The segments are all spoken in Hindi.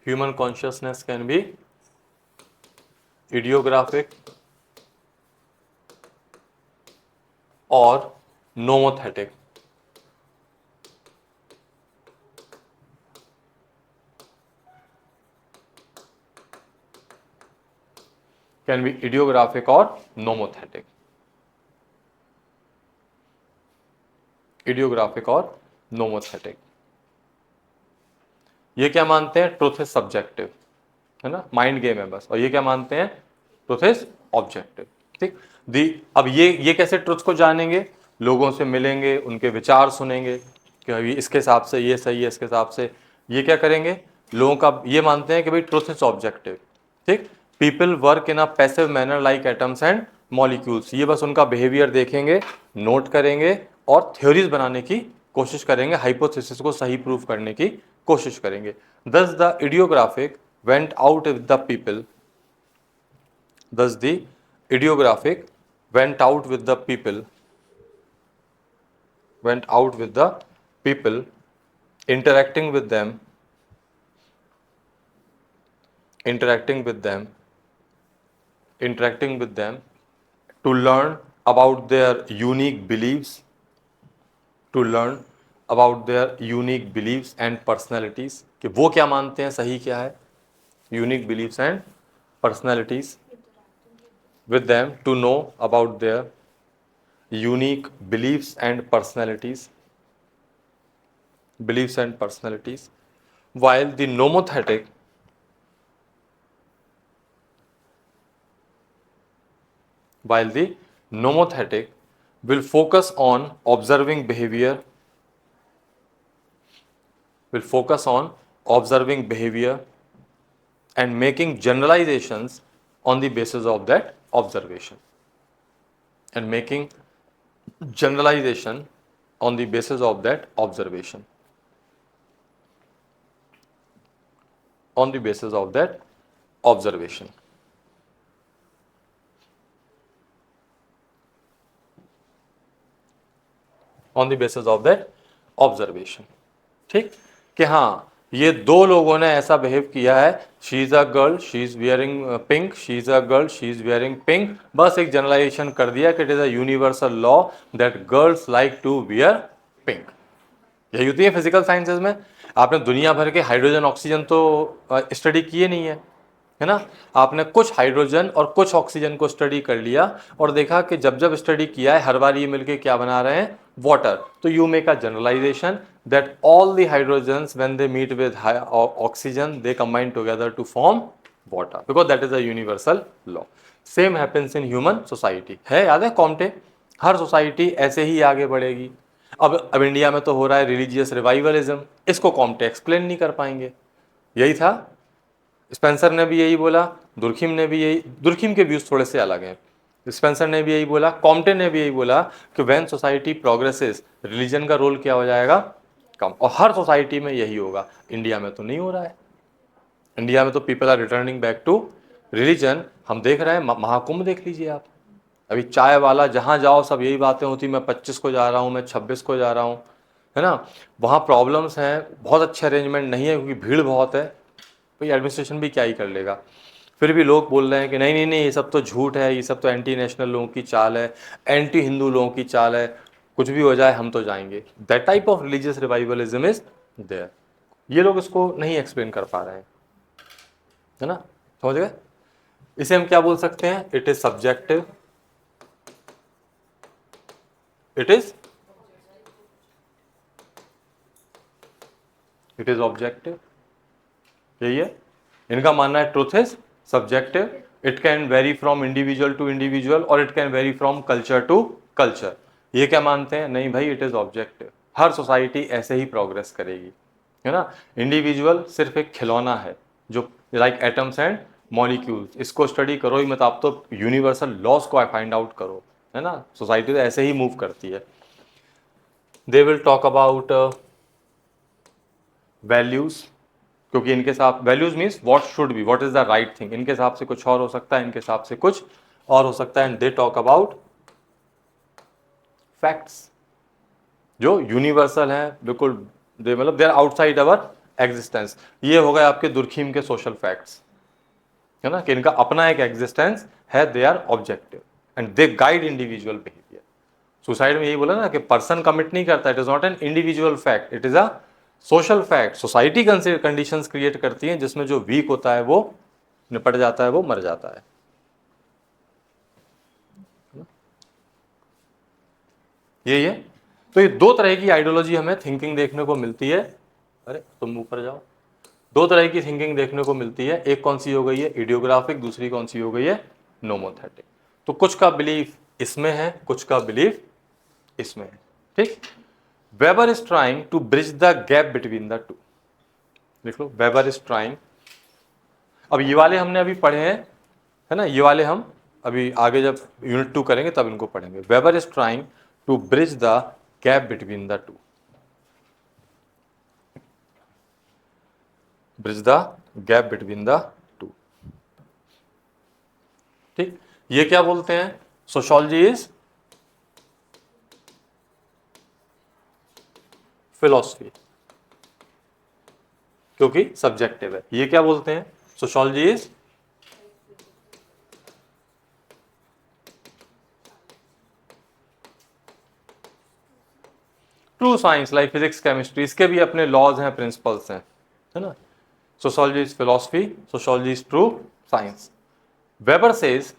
Human consciousness can be idiographic or nomothetic. Can be idiographic or nomothetic. Idiographic और nomothetic. ये क्या मानते हैं? ट्रुथ इज सब्जेक्टिव, है ना, माइंड गेम है बस। और ये क्या मानते हैं? Truth is objective. ठीक। अब ये कैसे ट्रुथ को जानेंगे? लोगों से मिलेंगे, उनके विचार सुनेंगे कि अभी इसके हिसाब से ये सही है, इसके हिसाब से ये क्या करेंगे। लोगों का ये मानते हैं कि भाई ट्रुथ इज ऑब्जेक्टिव। ठीक। People work in a passive manner like atoms and molecules. ये बस उनका बिहेवियर देखेंगे, नोट करेंगे और थ्योरीज बनाने की कोशिश करेंगे, हाइपोथेसिस को सही प्रूव करने की कोशिश करेंगे। Thus the idiographic went out with the people. Thus the idiographic went out with the people. Went out with the people, interacting with them, interacting with them, interacting with them, to learn about their unique beliefs, to learn about their unique beliefs and personalities. कि वो क्या मानते हैं, सही क्या है, unique beliefs and personalities, with them to know about their unique beliefs and personalities, beliefs and personalities, while the nomothetic will focus on observing behavior, will focus on observing behavior and making generalizations on the basis of that observation, and making generalization on the basis of that observation, on the basis of that observation. On the basis of that observation. ठीक, कि हाँ ये दो लोगों ने ऐसा बिहेव किया है, she is a girl, she is wearing pink, she is a girl, she is wearing pink, बस एक जनरलाइजेशन कर दिया कि it is a universal law that girls like to wear pink. यही होती है फिजिकल साइंसेज में। आपने दुनिया भर के हाइड्रोजन ऑक्सीजन तो स्टडी किए नहीं है ना। आपने कुछ हाइड्रोजन और कुछ ऑक्सीजन को स्टडी कर लिया और देखा कि जब जब स्टडी किया है हर बार ये मिलके क्या बना रहे हैं, वाटर। तो you make a generalisation that all the hydrogens when they meet with oxygen they combine together to form water, because that is a universal law. Same happens in human society है, याद है कॉम्टे। हर सोसाइटी ऐसे ही आगे बढ़ेगी। अब इंडिया में तो हो रहा है रिलीजियस रिवाइवलिज्म, इसको कॉम्टे एक्सप्लेन नहीं कर पाएंगे। यही था, स्पेंसर ने भी यही बोला, दुर्खिम ने भी यही, दुर्खिम के व्यूज थोड़े से अलग हैं। स्पेंसर ने भी यही बोला, कॉम्टे ने भी यही बोला कि व्हेन सोसाइटी प्रोग्रेसेस रिलीजन का रोल क्या हो जाएगा, कम। और हर सोसाइटी में यही होगा। इंडिया में तो नहीं हो रहा है। इंडिया में तो people are returning back to religion. हम देख रहे हैं, महाकुंभ देख लीजिए आप। अभी चाय वाला जहाँ जाओ सब यही बातें होती, मैं 25 को जा रहा हूँ, मैं 26 को जा रहा हूँ, है ना। वहाँ प्रॉब्लम्स हैं, बहुत अच्छे अरेंजमेंट नहीं है क्योंकि भीड़ बहुत है। भाई एडमिनिस्ट्रेशन भी क्या ही कर लेगा। फिर भी लोग बोल रहे हैं कि नहीं नहीं नहीं, ये सब तो झूठ है, ये सब तो एंटी नेशनल लोगों की चाल है, एंटी हिंदू लोगों की चाल है, कुछ भी हो जाए हम तो जाएंगे। That type of religious revivalism is there. ये लोग इसको नहीं एक्सप्लेन कर पा रहे हैं, है ना। समझ गए। इसे हम क्या बोल सकते हैं, it is subjective, it is objective. यही है इनका मानना है, truth is subjective, it can vary from individual to individual और it can vary from culture to culture. ये क्या मानते हैं, नहीं भाई इट इज ऑब्जेक्टिव, हर सोसाइटी ऐसे ही प्रोग्रेस करेगी, है ना। इंडिविजुअल सिर्फ एक खिलौना है जो लाइक एटम्स एंड मॉलिक्यूल्स, इसको स्टडी करो ही मत, आप तो यूनिवर्सल लॉस को फाइंड आउट करो, है ना। सोसाइटी तो ऐसे ही मूव करती है। They will talk about values, क्योंकि इनके साथ values means what should be, what is the right thing. इनके हिसाब से कुछ और हो सकता है, इनके हिसाब से कुछ और हो सकता है। And they talk about facts जो यूनिवर्सल हैं, बिल्कुल दे मतलब they are outside our existence. ये हो गए आपके दुर्खीम के सोशल फैक्ट्स, है ना, कि इनका अपना एक एग्जिस्टेंस है, they are objective and they guide individual behaviour. Suicide में यही बोला ना कि पर्सन कमिट नहीं करता, it is not an individual fact, it is a social fact. Society conditions create करती हैं जिसमें जो वीक होता है वो निपट जाता है, वो मर जाता है। यही है। तो ये दो तरह की आइडियोलॉजी हमें थिंकिंग देखने को मिलती है। अरे तुम ऊपर जाओ। दो तरह की थिंकिंग देखने को मिलती है, एक कौन सी हो गई है इडियोग्राफिक, दूसरी कौन सी हो गई है नोमोथेटिक। तो कुछ का बिलीफ इसमें है, कुछ का बिलीफ इसमें है। ठीक। Weber is trying to bridge the gap between the two. देख लो, वेबर इज ट्राइंग। अब ये वाले हमने अभी पढ़े हैं, है ना, ये वाले हम अभी आगे जब यूनिट 2 करेंगे तब इनको पढ़ेंगे। Weber is trying to bridge the gap between the two, bridge the gap between the two. ठीक। ये क्या बोलते हैं, सोशियोलॉजी इज फिलॉसफी, क्योंकि सब्जेक्टिव है। ये क्या बोलते हैं, sociology is true science, like physics chemistry, इसके भी अपने लॉज हैं, प्रिंसिपल्स हैं, है ना। Sociology is philosophy, sociology is true science. Weber says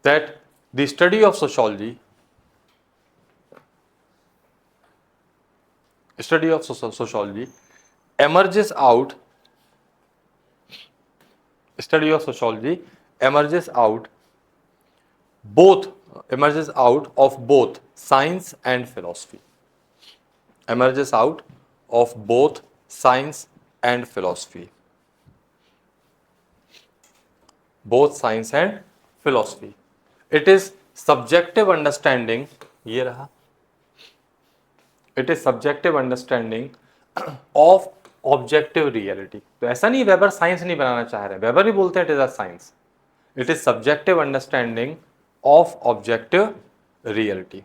that the study of sociology emerges out of both science and philosophy, emerges out of both science and philosophy, both science and philosophy. It is subjective understanding, ये रहा, it is subjective understanding of objective reality। तो ऐसा नहीं वेबर साइंस नहीं बनाना चाह रहे, वेबर भी बोलते हैं it is a science. It is subjective understanding of objective reality.